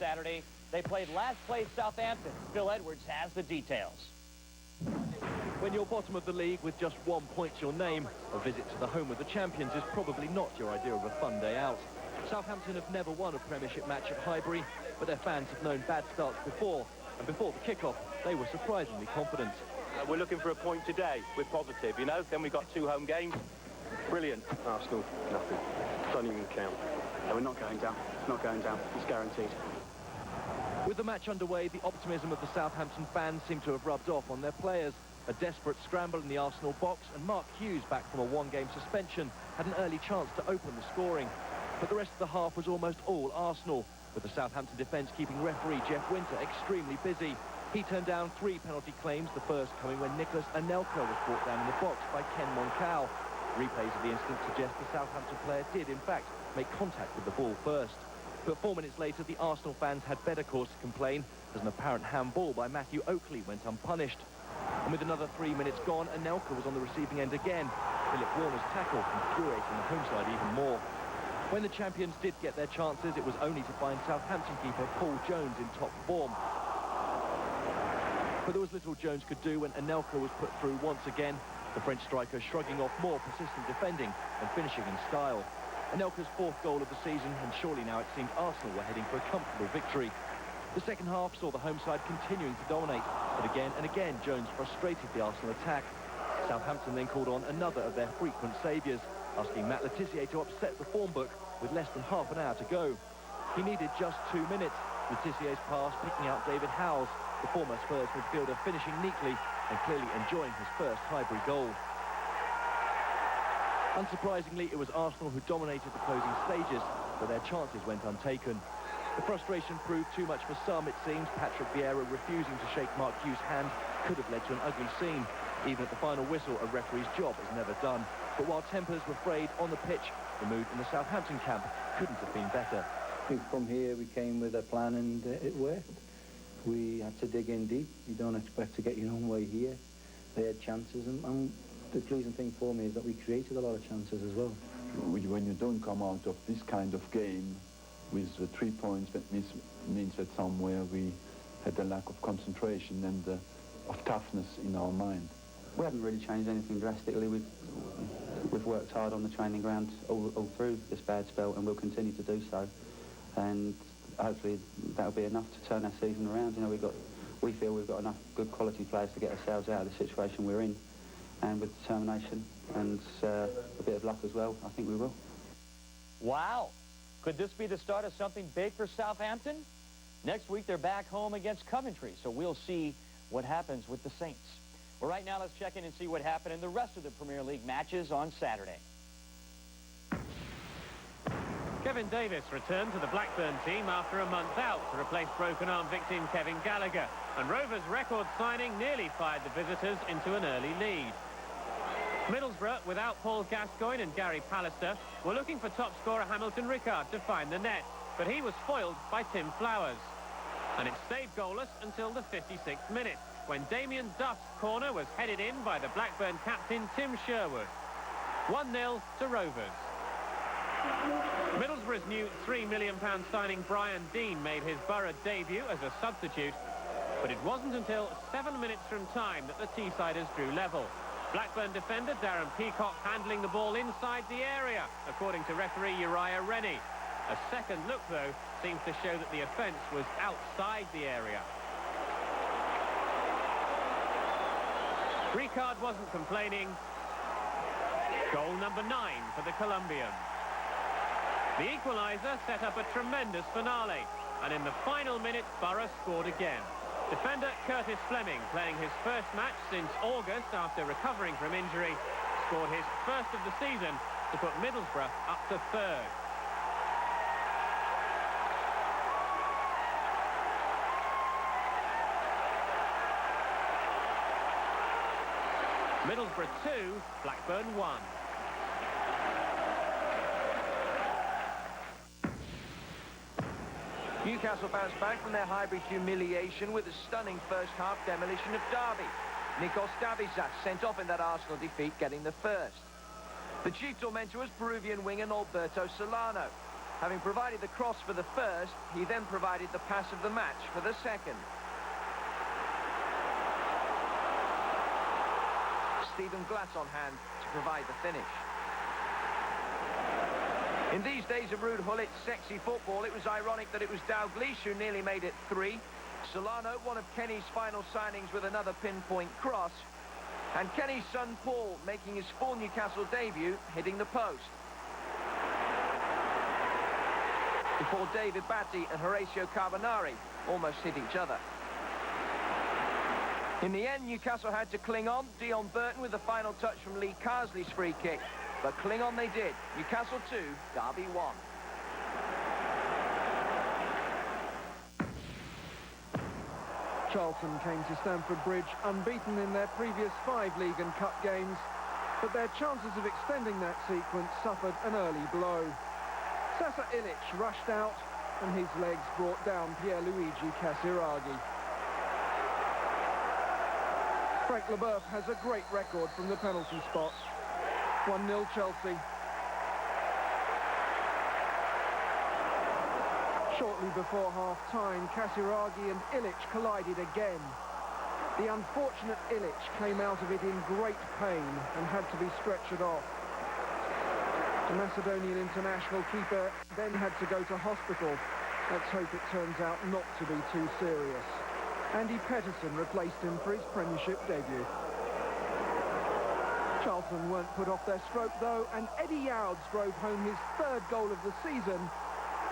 Saturday. They played last place Southampton. Phil Edwards has the details. When you're bottom of the league with just 1 point to your name, a visit to the home of the champions is probably not your idea of a fun day out. Southampton have never won a Premiership match at Highbury, but their fans have known bad starts before. And before the kick-off, they were surprisingly confident. We're looking for a point today. We're positive, you know. Then we've got 2 home games. Brilliant. Arsenal, nothing. Don't even count. No, we're not going down. Not going down. It's guaranteed. With the match underway, the optimism of the Southampton fans seemed to have rubbed off on their players. A desperate scramble in the Arsenal box, and Mark Hughes, back from a 1-game suspension, had an early chance to open the scoring. But the rest of the half was almost all Arsenal, with the Southampton defence keeping referee Jeff Winter extremely busy. He turned down 3 penalty claims, the first coming when Nicholas Anelka was brought down in the box by Ken Moncal. Replays of the incident suggest the Southampton player did, in fact, make contact with the ball first. But 4 minutes later, the Arsenal fans had better cause to complain, as an apparent handball by Matthew Oakley went unpunished. And with another 3 minutes gone, Anelka was on the receiving end again. Philip Warner's tackle infuriating the home side even more. When the champions did get their chances, it was only to find Southampton keeper Paul Jones in top form. But there was little Jones could do when Anelka was put through once again, the French striker shrugging off more persistent defending and finishing in style. Anelka's 4th goal of the season, and surely now it seemed Arsenal were heading for a comfortable victory. The second half saw the home side continuing to dominate, but again and again Jones frustrated the Arsenal attack. Southampton then called on another of their frequent saviours, asking Matt Le Tissier to upset the form book with less than half an hour to go. He needed just 2 minutes. Le Tissier's pass picking out David Howells, the former Spurs midfielder, finishing neatly and clearly enjoying his first Highbury goal. Unsurprisingly, it was Arsenal who dominated the closing stages, but their chances went untaken. The frustration proved too much for some, it seems. Patrick Vieira refusing to shake Mark Hughes' hand could have led to an ugly scene. Even at the final whistle, a referee's job is never done. But while tempers were frayed on the pitch, the mood in the Southampton camp couldn't have been better. From here, we came with a plan and it worked. We had to dig in deep. You don't expect to get your own way here. They had chances, and the pleasing thing for me is that we created a lot of chances as well. When you don't come out of this kind of game with 3 points, that means that somewhere we had a lack of concentration and of toughness in our mind. We haven't really changed anything drastically. We've worked hard on the training ground all through this bad spell, and we'll continue to do so. And hopefully that'll be enough to turn our season around. You know, we feel we've got enough good quality players to get ourselves out of the situation we're in, and with determination and a bit of luck as well, I think we will. Wow. Could this be the start of something big for Southampton? Next week, they're back home against Coventry, so we'll see what happens with the Saints. Well, right now, let's check in and see what happened in the rest of the Premier League matches on Saturday. Kevin Davis returned to the Blackburn team after a month out to replace broken-arm victim Kevin Gallagher, and Rovers' record signing nearly fired the visitors into an early lead. Middlesbrough, without Paul Gascoigne and Gary Pallister, were looking for top scorer Hamilton Ricard to find the net, but he was foiled by Tim Flowers. And it stayed goalless until the 56th minute, when Damien Duff's corner was headed in by the Blackburn captain Tim Sherwood. 1-0 to Rovers. Middlesbrough's new £3 million signing Brian Deane made his Borough debut as a substitute, but it wasn't until 7 minutes from time that the Teessiders drew level. Blackburn defender Darren Peacock handling the ball inside the area, according to referee Uriah Rennie. A second look, though, seems to show that the offence was outside the area. Ricard wasn't complaining. Goal number 9 for the Colombian. The equaliser set up a tremendous finale, and in the final minute, Borough scored again. Defender Curtis Fleming, playing his first match since August after recovering from injury, scored his first of the season to put Middlesbrough up to 3rd. Middlesbrough 2, Blackburn 1. Newcastle bounced back from their Highbury humiliation with a stunning first-half demolition of Derby. Nikos Davizas sent off in that Arsenal defeat, getting the first. The chief tormentor was Peruvian winger Alberto Solano. Having provided the cross for the first, he then provided the pass of the match for the second. Stephen Glass on hand to provide the finish. In these days of Ruud Gullit's sexy football, it was ironic that it was Dalglish who nearly made it 3. Solano, one of Kenny's final signings, with another pinpoint cross. And Kenny's son Paul making his full Newcastle debut, hitting the post. Before David Batty and Horacio Carbonari almost hit each other. In the end, Newcastle had to cling on. Dion Burton with the final touch from Lee Carsley's free kick. But cling on they did. Newcastle 2, Derby 1. Charlton came to Stamford Bridge unbeaten in their previous 5 League and Cup games, but their chances of extending that sequence suffered an early blow. Sasa Ilic rushed out, and his legs brought down Pierluigi Casiraghi. Frank Leboeuf has a great record from the penalty spot. 1-0 Chelsea. Shortly before half-time, Casiraghi and Ilic collided again. The unfortunate Ilic came out of it in great pain and had to be stretchered off. The Macedonian international keeper then had to go to hospital. Let's hope it turns out not to be too serious. Andy Petterson replaced him for his Premiership debut. Charlton weren't put off their stroke though, and Eddie Youds drove home his 3rd goal of the season,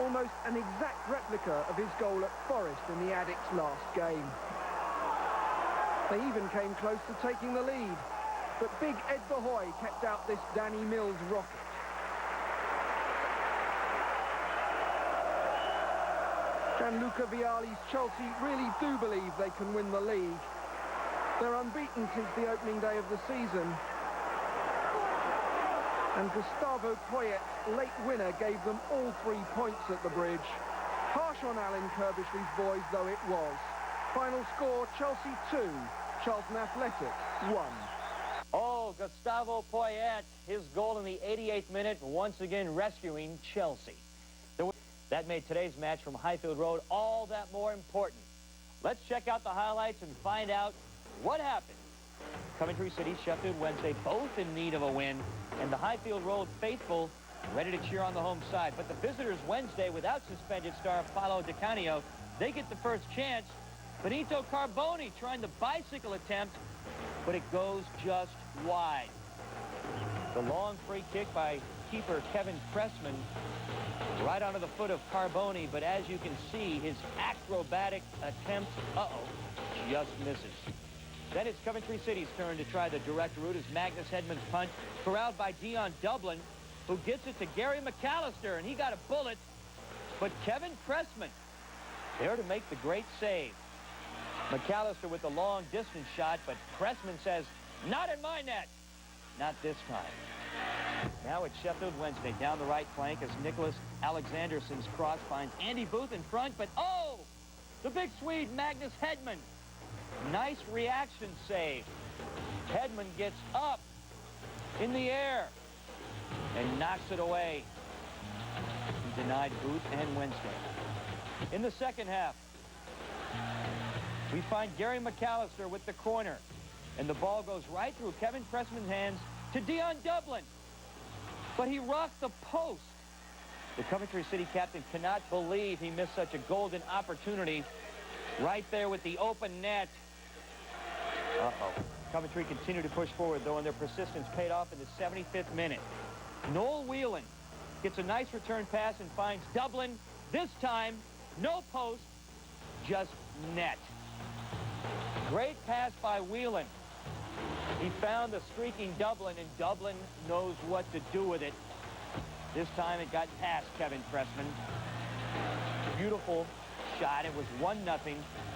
almost an exact replica of his goal at Forest in the Addicks' last game. They even came close to taking the lead, but big Ed Bahoy kept out this Danny Mills rocket. Gianluca Vialli's Chelsea really do believe they can win the league. They're unbeaten since the opening day of the season. And Gustavo Poyet's late winner gave them all 3 points at the bridge. Harsh on Alan Kirbishley's boys though it was. Final score, Chelsea 2, Charlton Athletic 1. Oh, Gustavo Poyet, his goal in the 88th minute, once again rescuing Chelsea. That made today's match from Highfield Road all that more important. Let's check out the highlights and find out what happened. Coventry City, Sheffield Wednesday, both in need of a win, and the Highfield Road faithful ready to cheer on the home side. But the visitors Wednesday, without suspended star Paolo Di Canio, they get the first chance. Benito Carboni trying the bicycle attempt, but it goes just wide. The long free kick by keeper Kevin Pressman right onto the foot of Carboni, but as you can see, his acrobatic attempt, just misses. Then it's Coventry City's turn to try the direct route as Magnus Hedman's punt corralled by Dion Dublin, who gets it to Gary McAllister, and he got a bullet, but Kevin Pressman there to make the great save. McAllister with the long distance shot, but Pressman says, not in my net. Not this time. Now it's Sheffield Wednesday down the right flank as Nicholas Alexanderson's cross finds Andy Booth in front, but the big Swede, Magnus Hedman. Nice reaction save. Hedman gets up in the air and knocks it away. He denied Booth and Wednesday. In the second half, we find Gary McAllister with the corner, and the ball goes right through Kevin Pressman's hands to Dion Dublin. But he rocked the post. The Coventry City captain cannot believe he missed such a golden opportunity right there with the open net. Coventry continued to push forward, though, and their persistence paid off in the 75th minute. Noel Whelan gets a nice return pass and finds Dublin. This time, no post, just net. Great pass by Whelan. He found the streaking Dublin, and Dublin knows what to do with it. This time it got past Kevin Pressman. Beautiful shot. It was 1-0,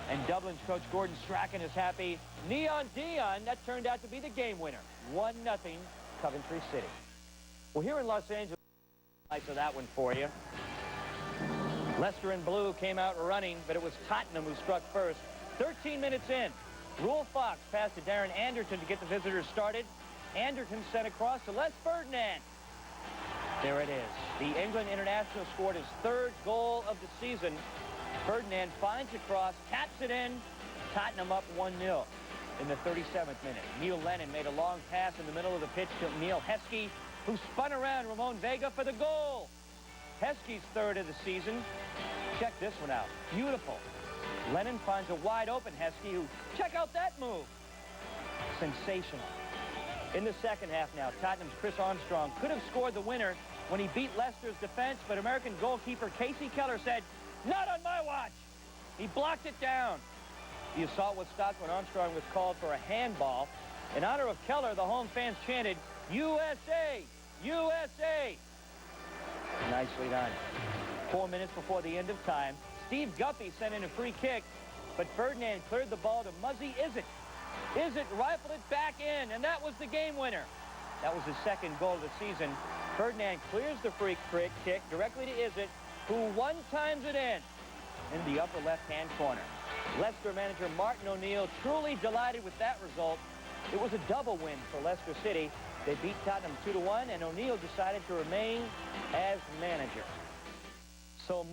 and Dublin's coach Gordon Strachan is happy. Neon Dion, that turned out to be the game winner. 1-0 Coventry City. Well, here in Los Angeles, I saw that one for you. Leicester in blue came out running, but it was Tottenham who struck first. 13 minutes in, Rule Fox passed to Darren Anderton to get the visitors started. Anderton sent across to Les Ferdinand. There it is. The England international scored his third goal of the season. Ferdinand finds a cross, taps it in. Tottenham up 1-0 in the 37th minute. Neil Lennon made a long pass in the middle of the pitch to Neil Heskey, who spun around Ramon Vega for the goal. Heskey's third of the season. Check this one out. Beautiful. Lennon finds a wide-open Heskey, who, check out that move. Sensational. In the second half now, Tottenham's Chris Armstrong could have scored the winner when he beat Leicester's defense, but American goalkeeper Casey Keller said, "Not on my watch." He blocked it down. The assault was stopped when Armstrong was called for a handball. In honor of Keller, the home fans chanted, "USA! USA!" Nicely done. 4 minutes before the end of time, Steve Guppy sent in a free kick, but Ferdinand cleared the ball to Muzzy Izzet. Izzet rifled it back in, and that was the game winner. That was his second goal of the season. Ferdinand clears the free kick directly to Izzet, who one-times it in the upper left-hand corner. Leicester manager Martin O'Neill truly delighted with that result. It was a double win for Leicester City. They beat Tottenham 2-1, and O'Neill decided to remain as manager. So